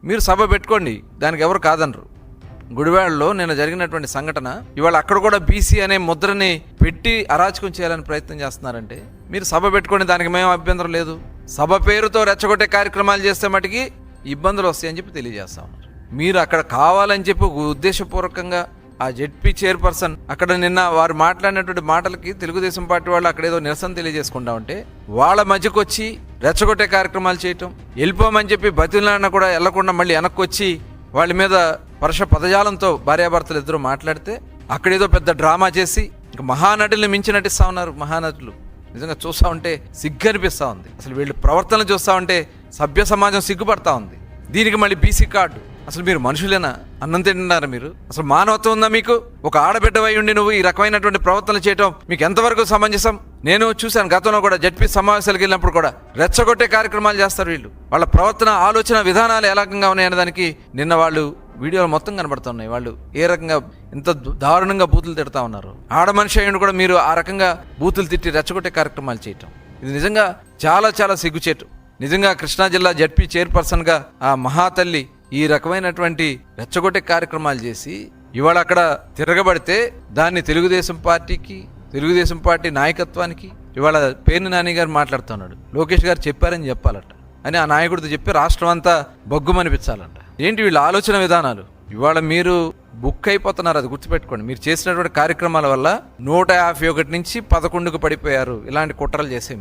మీరు సభ పెట్టుకోండి, దానికి ఎవరు కాదనరు. గుడివాడలో నిన్న జరిగినటువంటి సంఘటన, ఇవాళ అక్కడ కూడా బీసీ అనే ముద్రని పెట్టి అరాచకం చేయాలని ప్రయత్నం చేస్తున్నారంటే మీరు సభ పెట్టుకోండి, దానికి మేము అభ్యంతరం లేదు. సభ పేరుతో రెచ్చగొట్టే కార్యక్రమాలు చేస్తే మటుకి ఇబ్బందులు వస్తాయని చెప్పి తెలియజేస్తా ఉన్నారు. మీరు అక్కడ కావాలని చెప్పి ఉద్దేశపూర్వకంగా ఆ జెడ్పీ చైర్పర్సన్ అక్కడ నిన్న వారు మాట్లాడినటువంటి మాటలకి తెలుగుదేశం పార్టీ వాళ్ళు అక్కడ ఏదో నిరసన తెలియజేసుకుంటా ఉంటే వాళ్ళ మధ్యకు వచ్చి రెచ్చగొట్టే కార్యక్రమాలు చేయటం, వెళ్ళిపోమని చెప్పి బతిలాడినా కూడా వెళ్లకుండా మళ్ళీ వెనక్కి వచ్చి వాళ్ళ మీద పరుష పదజాలంతో భార్యాభర్తలు ఇద్దరు మాట్లాడితే అక్కడేదో పెద్ద డ్రామా చేసి ఇంకా మహానటుల్ని మించి నటిస్తా ఉన్నారు. మహానటులు నిజంగా చూస్తూ ఉంటే సిగ్గు అనిపిస్తూ ఉంది. అసలు వీళ్ళు ప్రవర్తన చూస్తూ ఉంటే సభ్య సమాజం సిగ్గుపడతా ఉంది. దీనికి మళ్ళీ బీసీ కార్డు. అసలు మీరు మనుషులేనా? అన్నం తింటున్నారా మీరు? అసలు మానవత్వం ఉందా మీకు? ఒక ఆడబిడ్డవై ఉండి నువ్వు ఈ రకమైనటువంటి ప్రవర్తనలు చేయటం మీకు ఎంతవరకు సమంజసం? నేను చూశాను గతంలో కూడా జడ్పీ సమావేశాలకు వెళ్ళినప్పుడు కూడా రెచ్చగొట్టే కార్యక్రమాలు చేస్తారు వీళ్ళు. వాళ్ళ ప్రవర్తన, ఆలోచన విధానాలు ఏ రకంగా ఉన్నాయనే దానికి నిన్న వాళ్ళు వీడియోలు మొత్తం కనబడుతున్నాయి. వాళ్ళు ఏ రకంగా ఇంత దారుణంగా బూతులు తిడతా ఉన్నారు. ఆడ మనిషి అయ్యండి కూడా మీరు ఆ రకంగా బూతులు తిట్టి రెచ్చగొట్టే కార్యక్రమాలు చేయటం, ఇది నిజంగా చాలా చాలా సిగ్గుచేటు. నిజంగా కృష్ణా జిల్లా జడ్పీ చైర్పర్సన్గా ఆ మహాతల్లి ఈ రకమైనటువంటి రెచ్చగొట్టే కార్యక్రమాలు చేసి ఇవాళ అక్కడ తిరగబడితే దాన్ని తెలుగుదేశం పార్టీకి, తెలుగుదేశం పార్టీ నాయకత్వానికి ఇవాళ పేర్ని నాని గారు మాట్లాడుతున్నాడు, లోకేష్ గారు చెప్పారని చెప్పాలట అని ఆ నాయకుడితో చెప్పి రాష్ట్రం అంతా బొగ్గుమనిపించాలంట. ఏంటి వీళ్ళ ఆలోచన విధానాలు? ఇవాళ మీరు బుక్ అయిపోతున్నారు, అది గుర్తుపెట్టుకోండి. మీరు చేసినటువంటి కార్యక్రమాల వల్ల 151 నుంచి 11కు పడిపోయారు. ఇలాంటి కుట్రలు చేసే మీరు